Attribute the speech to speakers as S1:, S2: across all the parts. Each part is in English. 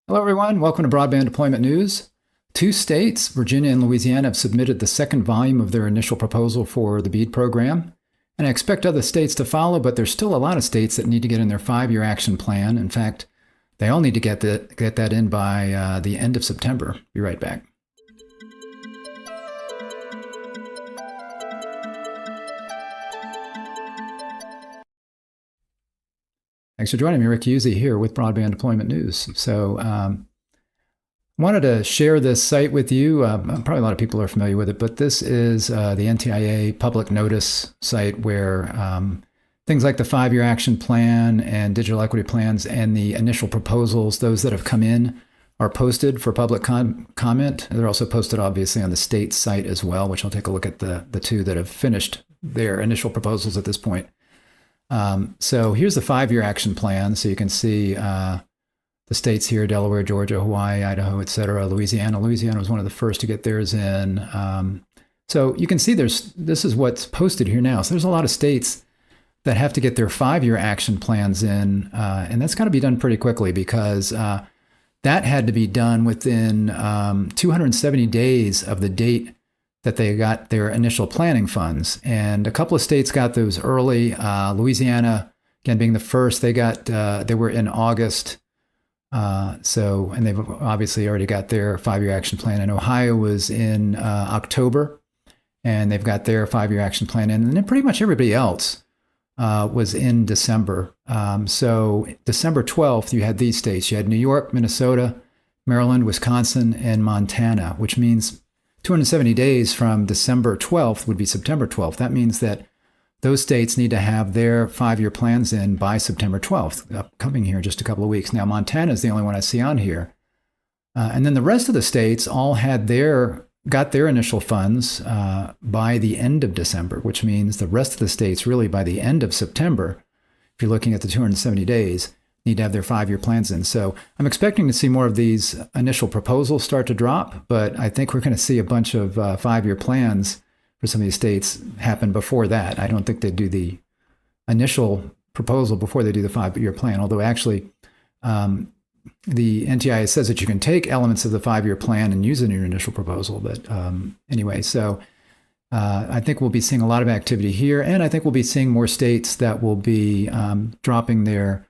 S1: Hello, everyone. Welcome to Broadband Deployment News. Two states, Virginia and Louisiana, have submitted the second volume of their initial proposal for the BEAD program. And I expect other states to follow, but there's still a lot of states that need to get in their 5-year action plan. In fact, they all need to get that in by the end of September. Be right back. Thanks for joining me. Rick Usey here with Broadband Deployment News. So wanted to share this site with you. Probably a lot of people are familiar with it, but this is the NTIA public notice site where things like the 5-year action plan and digital equity plans and the initial proposals, those that have come in, are posted for public comment. They're also posted, obviously, on the state site as well, which I'll take a look at the two that have finished their initial proposals at this point. So here's the 5-year action plan. So you can see the states here: Delaware, Georgia, Hawaii, Idaho, etc. Louisiana was one of the first to get theirs in. So you can see this is what's posted here now. So there's a lot of states that have to get their 5-year action plans in, and that's got to be done pretty quickly because that had to be done within 270 days of the date that they got their initial planning funds. And a couple of states got those early. Louisiana, again, being the first, they were in August. And they've obviously already got their 5-year action plan. And Ohio was in October, and they've got their 5-year action plan in. And then pretty much everybody else was in December. So December 12th, you had these states. You had New York, Minnesota, Maryland, Wisconsin, and Montana, which means 270 days from December 12th would be September 12th. That means that those states need to have their 5-year plans in by September 12th, coming here in just a couple of weeks. Now, Montana is the only one I see on here. And then the rest of the states all got their initial funds by the end of December, which means the rest of the states really by the end of September, if you're looking at the 270 days, need to have their 5-year plans in. So I'm expecting to see more of these initial proposals start to drop, but I think we're going to see a bunch of 5-year plans for some of these states happen before that. I don't think they do the initial proposal before they do the 5-year plan, although actually the NTIA says that you can take elements of the 5-year plan and use it in your initial proposal. But anyway, so I think we'll be seeing a lot of activity here, and I think we'll be seeing more states that will be dropping their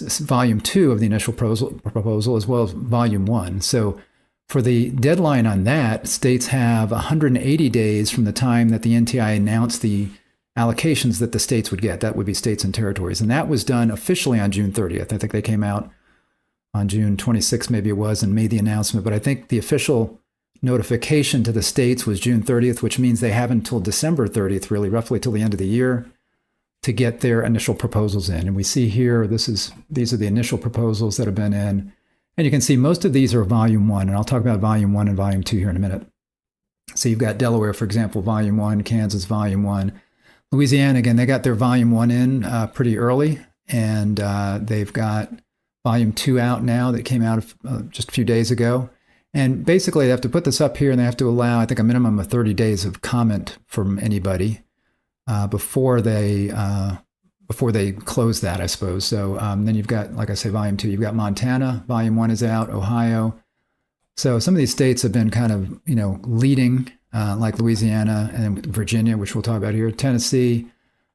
S1: Volume 2 of the initial proposal as well as Volume 1. So for the deadline on that, states have 180 days from the time that the NTIA announced the allocations that the states would get. That would be states and territories. And that was done officially on June 30th. I think they came out on June 26th, maybe it was, and made the announcement. But I think the official notification to the states was June 30th, which means they have until December 30th, really roughly till the end of the year, to get their initial proposals in. And we see here, these are the initial proposals that have been in. And you can see most of these are Volume 1, and I'll talk about Volume 1 and Volume 2 here in a minute. So you've got Delaware, for example, Volume 1, Kansas, Volume 1. Louisiana, again, they got their Volume 1 in pretty early, and they've got Volume 2 out now that came out just a few days ago. And basically, they have to put this up here, and they have to allow, I think, a minimum of 30 days of comment from anybody before they close that, I suppose. So then you've got, like I say, Volume 2. You've got Montana. Volume 1 is out. Ohio. So some of these states have been kind of, leading, like Louisiana and Virginia, which we'll talk about here. Tennessee,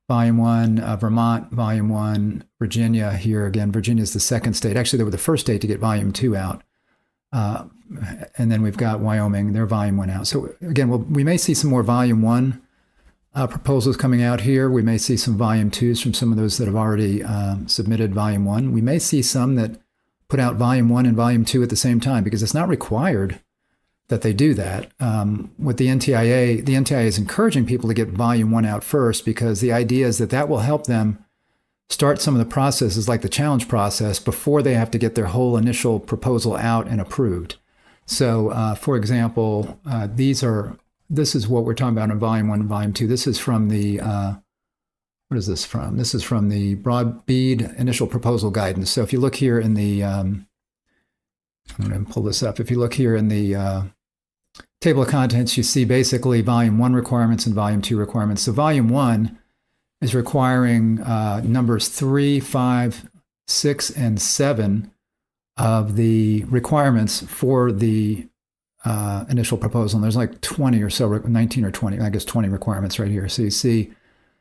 S1: Volume 1. Vermont, Volume 1. Virginia here. Again, Virginia is the second state. Actually, they were the first state to get Volume 2 out. And then we've got Wyoming. Their Volume 1 out. So again, we may see some more Volume 1 proposals coming out here. We may see some Volume 2s from some of those that have already submitted Volume 1. We may see some that put out Volume 1 and Volume 2 at the same time, because it's not required that they do that. With the NTIA is encouraging people to get Volume 1 out first, because the idea is that will help them start some of the processes, like the challenge process, before they have to get their whole initial proposal out and approved. So, for example, this is what we're talking about in Volume 1 and Volume 2. This is from the, what is this from? This is from the BEAD Initial Proposal Guidance. So if you look here in the, I'm going to pull this up. If you look here in the table of contents, you see basically Volume 1 requirements and Volume 2 requirements. So Volume 1 is requiring numbers 3, 5, 6, and 7 of the requirements for the initial proposal. And there's like 20 or so, 19 or 20, I guess 20 requirements right here. So you see,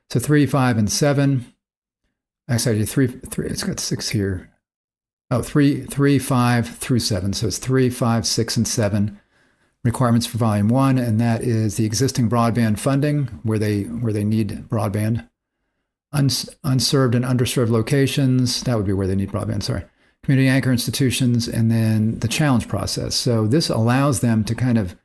S1: so 3, 5, and 7. Actually, 3, it's got 6 here. Oh, 3, 5 through 7. So it's 3, 5, 6, and 7 requirements for Volume 1, and that is the existing broadband funding, where they need broadband. Unserved and underserved locations, that would be where they need broadband, sorry. Community anchor institutions, and then the challenge process. So this allows them to kind of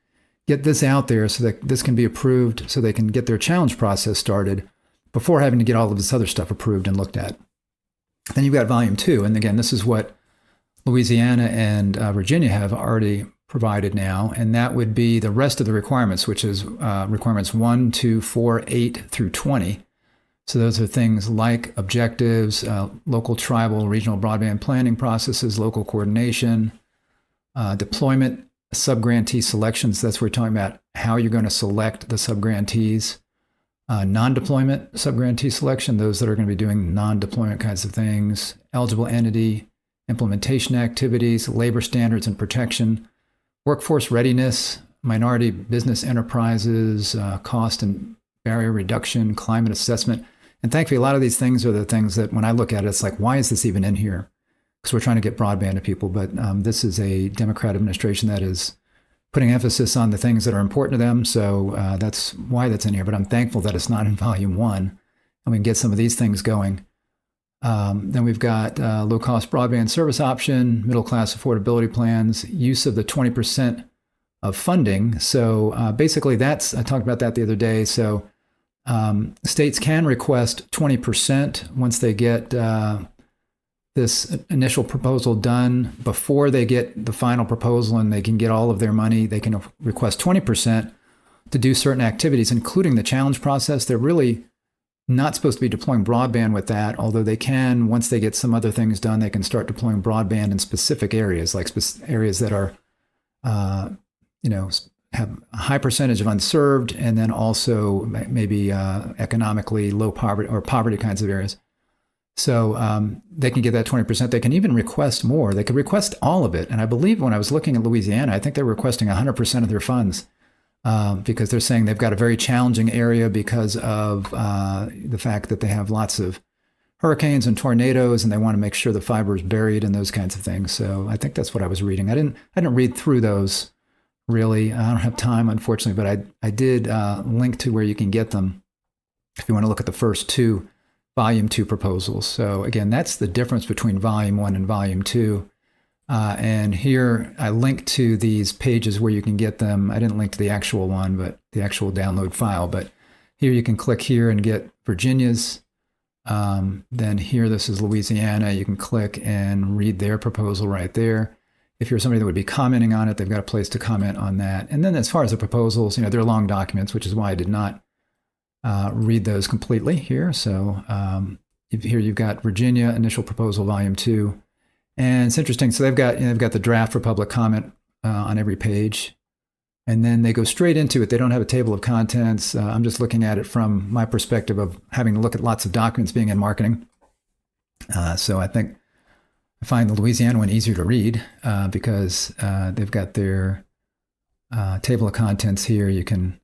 S1: get this out there so that this can be approved, so they can get their challenge process started before having to get all of this other stuff approved and looked at. Then you've got Volume 2, and again, this is what Louisiana and Virginia have already provided now, and that would be the rest of the requirements, which is requirements 1, 2, 4, 8 through 20. So those are things like objectives, local, tribal, regional broadband planning processes, local coordination, deployment, subgrantee selections. That's where we're talking about how you're going to select the subgrantees. Non-deployment subgrantee selection, those that are going to be doing non-deployment kinds of things. Eligible entity, implementation activities, labor standards and protection, workforce readiness, minority business enterprises, cost and barrier reduction, climate assessment. And thankfully, a lot of these things are the things that when I look at it, it's like, why is this even in here? Because we're trying to get broadband to people. But this is a Democrat administration that is putting emphasis on the things that are important to them. So that's why that's in here. But I'm thankful that it's not in Volume 1. And we can get some of these things going. Then we've got low-cost broadband service option, middle-class affordability plans, use of the 20% of funding. So basically that's, I talked about that the other day. So states can request 20% once they get this initial proposal done. Before they get the final proposal and they can get all of their money, they can request 20% to do certain activities, including the challenge process. They're really not supposed to be deploying broadband with that, although they can, once they get some other things done, they can start deploying broadband in specific areas, like areas that are, have a high percentage of unserved, and then also maybe economically low poverty or poverty kinds of areas. So they can get that 20%. They can even request more. They could request all of it. And I believe when I was looking at Louisiana, I think they were requesting 100% of their funds because they're saying they've got a very challenging area because of the fact that they have lots of hurricanes and tornadoes, and they want to make sure the fiber is buried and those kinds of things. So I think that's what I was reading. I didn't read through those really. I don't have time, unfortunately, but I did link to where you can get them if you want to look at the first two Volume 2 proposals. So again, that's the difference between Volume 1 and Volume 2. And here I linked to these pages where you can get them. I didn't link to the actual one, but the actual download file. But here you can click here and get Virginia's. Then here, this is Louisiana. You can click and read their proposal right there. If you're somebody that would be commenting on it, they've got a place to comment on that. And then as far as the proposals, they're long documents, which is why I did not read those completely here. So here you've got Virginia Initial Proposal Volume 2. And it's interesting. So they've got the draft for public comment on every page. And then they go straight into it. They don't have a table of contents. I'm just looking at it from my perspective of having to look at lots of documents being in marketing. So I find the Louisiana one easier to read because they've got their table of contents here. You can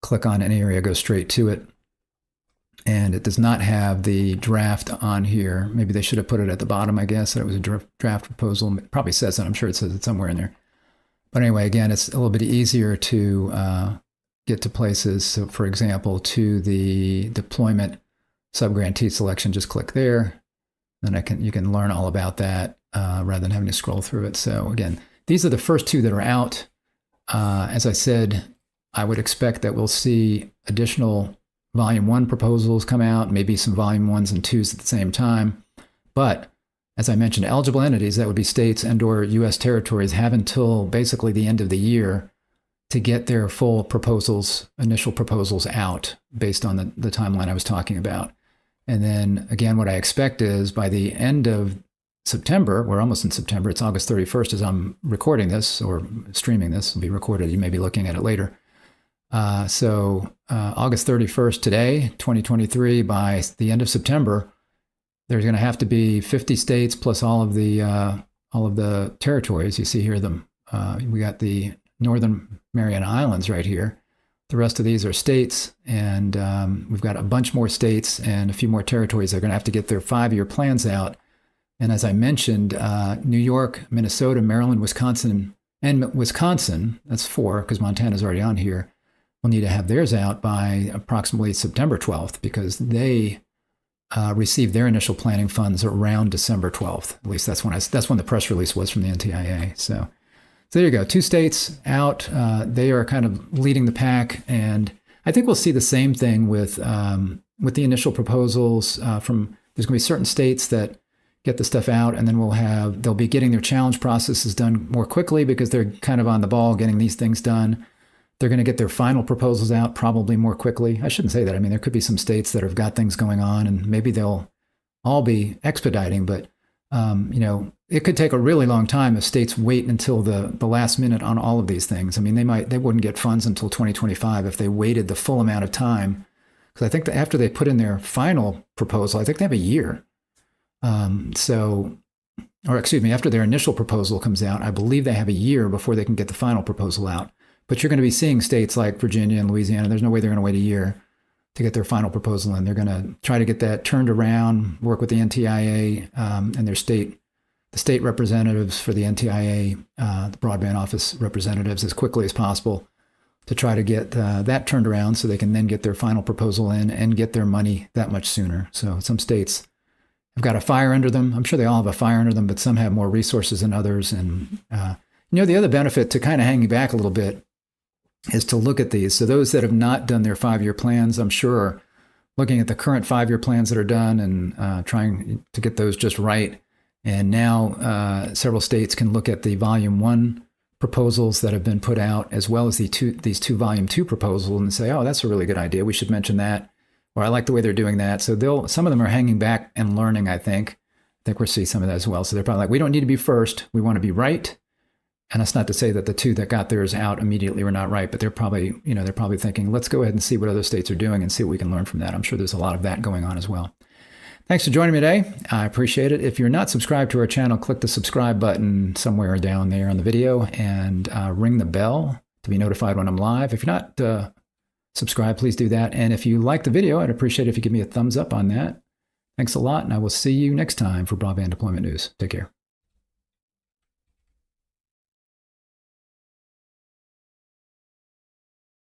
S1: click on any area, go straight to it. And it does not have the draft on here. Maybe they should have put it at the bottom, I guess, that it was a draft proposal. It probably says that. I'm sure it says it somewhere in there. But anyway, again, it's a little bit easier to get to places. So, for example, to the deployment subgrantee selection, just click there. Then you can learn all about that rather than having to scroll through it. So again, these are the first two that are out. As I said, I would expect that we'll see additional Volume 1 proposals come out, maybe some Volume 1s and 2s at the same time. But as I mentioned, eligible entities, that would be states and or U.S. territories, have until basically the end of the year to get their full proposals, initial proposals out based on the timeline I was talking about. And then again, what I expect is by the end of September, we're almost in September, it's August 31st as I'm recording this or streaming this, will be recorded, you may be looking at it later. So August 31st today, 2023, by the end of September, there's going to have to be 50 states plus all of the all of the territories. You see here we got the Northern Mariana Islands right here. The rest of these are states, and we've got a bunch more states and a few more territories that are going to have to get their 5-year plans out. And as I mentioned, New York, Minnesota, Maryland, Wisconsin, and Wisconsin, that's 4 because Montana's already on here, will need to have theirs out by approximately September 12th because they received their initial planning funds around December 12th. At least that's when the press release was from the NTIA. So there you go. 2 states out. They are kind of leading the pack, and I think we'll see the same thing with the initial proposals. There's going to be certain states that get the stuff out, and then they'll be getting their challenge processes done more quickly because they're kind of on the ball getting these things done. They're going to get their final proposals out probably more quickly. I shouldn't say that. I mean, there could be some states that have got things going on, and maybe they'll all be expediting, but it could take a really long time if states wait until the last minute on all of these things. I mean, they wouldn't get funds until 2025 if they waited the full amount of time. Because I think that after they put in their final proposal, I think they have a year. After their initial proposal comes out, I believe they have a year before they can get the final proposal out. But you're going to be seeing states like Virginia and Louisiana. There's no way they're going to wait a year to get their final proposal in. They're going to try to get that turned around, work with the NTIA and the state representatives for the NTIA, the broadband office representatives, as quickly as possible to try to get that turned around so they can then get their final proposal in and get their money that much sooner. So some states have got a fire under them. I'm sure they all have a fire under them, but some have more resources than others. And the other benefit to kind of hanging back a little bit is to look at these. So those that have not done their 5-year plans, I'm sure are looking at the current 5-year plans that are done and trying to get those just right. And now several states can look at the Volume 1 proposals that have been put out, as well as these two Volume 2 proposals, and say, oh, that's a really good idea. We should mention that. Or I like the way they're doing that. So some of them are hanging back and learning, I think. I think we'll see some of that as well. So they're probably like, we don't need to be first. We want to be right. And that's not to say that the 2 that got theirs out immediately were not right, but they're probably thinking, let's go ahead and see what other states are doing and see what we can learn from that. I'm sure there's a lot of that going on as well. Thanks for joining me today. I appreciate it. If you're not subscribed to our channel, click the subscribe button somewhere down there on the video and ring the bell to be notified when I'm live. If you're not subscribed, please do that. And if you like the video, I'd appreciate it if you give me a thumbs up on that. Thanks a lot, and I will see you next time for Broadband Deployment News. Take care.